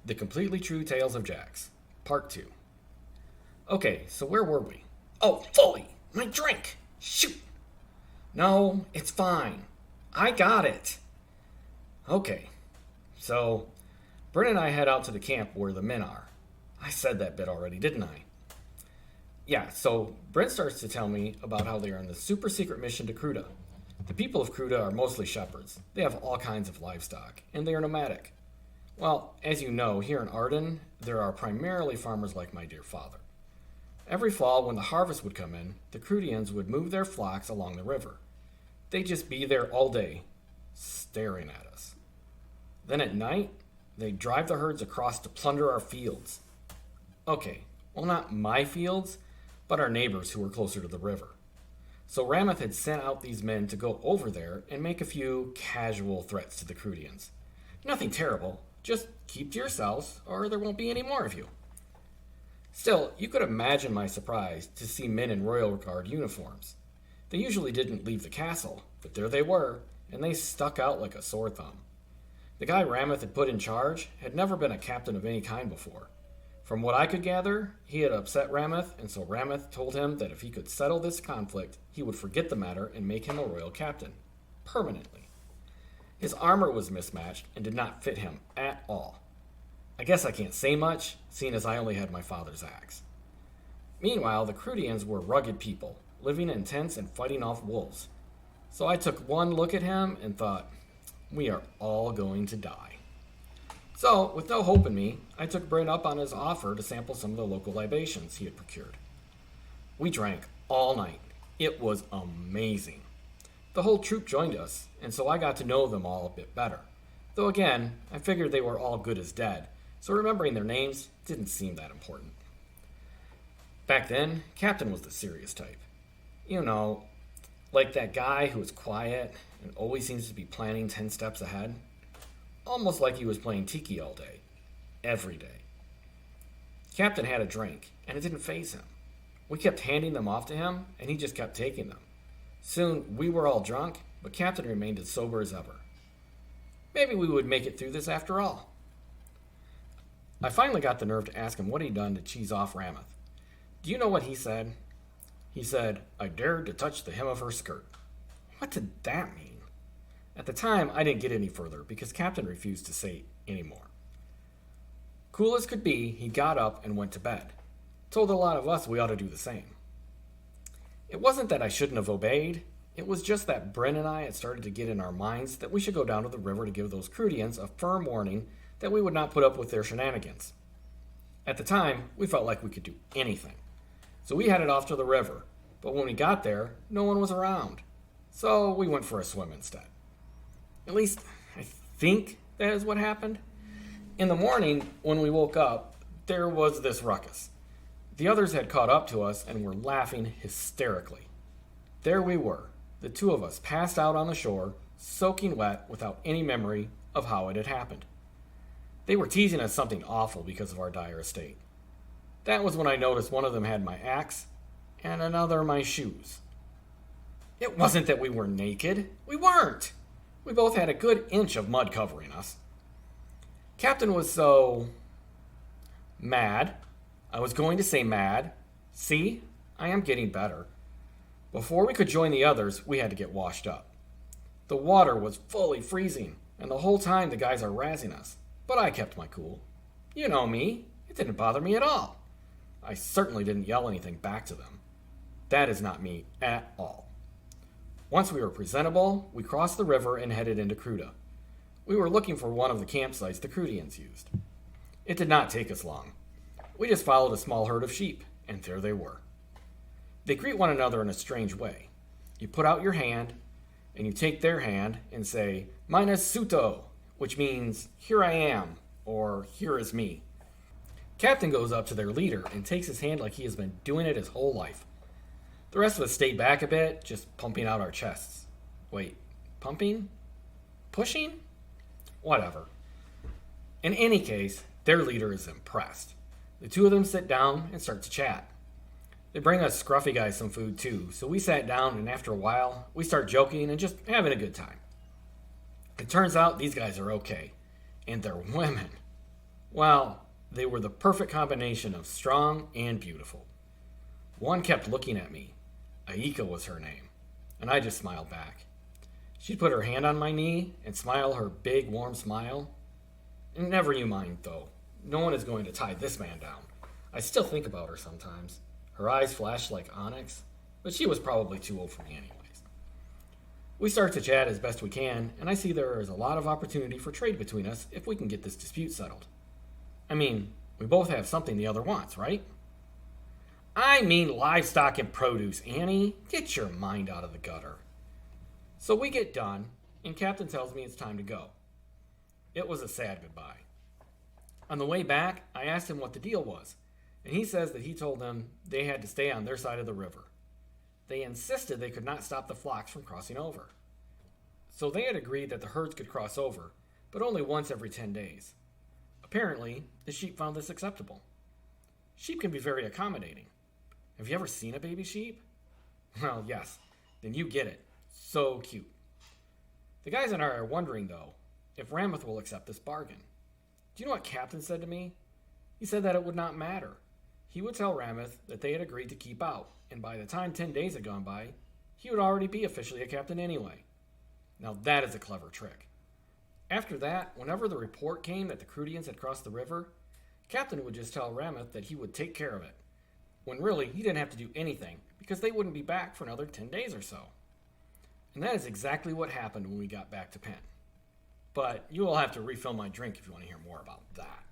The Completely True Tales of Jax, Part 2. Okay, so where were we? Oh, fully! My drink! Shoot! No, it's fine. I got it. Okay, so Bryn and I head out to the camp where the men are. I said that bit already, didn't I? Yeah, so Bryn starts to tell me about how they are on the super secret mission to Crewda. The people of Crewda are mostly shepherds. They have all kinds of livestock, and they are nomadic. Well, as you know, here in Arden, there are primarily farmers like my dear father. Every fall, when the harvest would come in, the Crewdians would move their flocks along the river. They'd just be there all day, staring at us. Then at night, they'd drive the herds across to plunder our fields. Okay, well, not my fields, but our neighbors who were closer to the river. So Ramath had sent out these men to go over there and make a few casual threats to the Crewdians. Nothing terrible, just keep to yourselves, or there won't be any more of you. Still, you could imagine my surprise to see men in Royal Guard uniforms. They usually didn't leave the castle, but there they were, and they stuck out like a sore thumb. The guy Ramath had put in charge had never been a captain of any kind before. From what I could gather, he had upset Ramath, and so Ramath told him that if he could settle this conflict, he would forget the matter and make him a royal captain. Permanently. His armor was mismatched and did not fit him at all. I guess I can't say much, seeing as I only had my father's axe. Meanwhile, the Crewdians were rugged people, living in tents and fighting off wolves. So I took one look at him and thought, we are all going to die. So, with no hope in me, I took Bryn up on his offer to sample some of the local libations he had procured. We drank all night. It was amazing. The whole troop joined us, and so I got to know them all a bit better. Though again, I figured they were all good as dead, so remembering their names didn't seem that important. Back then, Captain was the serious type. You know, like that guy who is quiet and always seems to be planning 10 steps ahead. Almost like he was playing tiki all day. Every day. Captain had a drink, and it didn't faze him. We kept handing them off to him, and he just kept taking them. Soon, we were all drunk, but Captain remained as sober as ever. Maybe we would make it through this after all. I finally got the nerve to ask him what he'd done to cheese off Ramath. Do you know what he said? He said, I dared to touch the hem of her skirt. What did that mean? At the time, I didn't get any further because Captain refused to say any more. Cool as could be, he got up and went to bed. Told a lot of us we ought to do the same. It wasn't that I shouldn't have obeyed. It was just that Bryn and I had started to get in our minds that we should go down to the river to give those Crewdians a firm warning that we would not put up with their shenanigans. At the time, we felt like we could do anything. So we headed off to the river, but when we got there, no one was around. So we went for a swim instead. At least, I think that is what happened. In the morning, when we woke up, there was this ruckus. The others had caught up to us and were laughing hysterically. There we were, the two of us passed out on the shore, soaking wet without any memory of how it had happened. They were teasing us something awful because of our dire state. That was when I noticed one of them had my axe and another my shoes. It wasn't that we were naked. We weren't. We both had a good inch of mud covering us. Captain was so mad. I was going to say mad. See, I am getting better. Before we could join the others, we had to get washed up. The water was fully freezing, and the whole time the guys are razzing us. But I kept my cool. You know me. It didn't bother me at all. I certainly didn't yell anything back to them. That is not me at all. Once we were presentable, we crossed the river and headed into Crewda. We were looking for one of the campsites the Crewdians used. It did not take us long. We just followed a small herd of sheep, and there they were. They greet one another in a strange way. You put out your hand, and you take their hand and say, Minus Suto, which means, here I am, or here is me. Captain goes up to their leader and takes his hand like he has been doing it his whole life. The rest of us stayed back a bit, just pumping out our chests. Wait, pumping? Pushing? Whatever. In any case, their leader is impressed. The two of them sit down and start to chat. They bring us scruffy guys some food too, so we sat down and after a while, we start joking and just having a good time. It turns out these guys are okay. And their women. Well, they were the perfect combination of strong and beautiful. One kept looking at me. Aika was her name, and I just smiled back. She'd put her hand on my knee and smile her big, warm smile. Never you mind, though. No one is going to tie this man down. I still think about her sometimes. Her eyes flashed like onyx, but she was probably too old for me anyways. We start to chat as best we can, and I see there is a lot of opportunity for trade between us if we can get this dispute settled. I mean, we both have something the other wants, right? I mean livestock and produce, Annie. Get your mind out of the gutter. So we get done, and Captain tells me it's time to go. It was a sad goodbye. On the way back, I asked him what the deal was, and he says that he told them they had to stay on their side of the river. They insisted they could not stop the flocks from crossing over. So they had agreed that the herds could cross over, but only once every 10 days. Apparently, the sheep found this acceptable. Sheep can be very accommodating. Have you ever seen a baby sheep? Well, yes. Then you get it. So cute. The guys and I are wondering, though, if Ramath will accept this bargain. Do you know what Captain said to me? He said that it would not matter. He would tell Ramath that they had agreed to keep out, and by the time 10 days had gone by, he would already be officially a captain anyway. Now that is a clever trick. After that, whenever the report came that the Crewdians had crossed the river, Captain would just tell Ramath that he would take care of it, when really he didn't have to do anything because they wouldn't be back for another 10 days or so. And that is exactly what happened when we got back to Penn. But you will have to refill my drink if you want to hear more about that.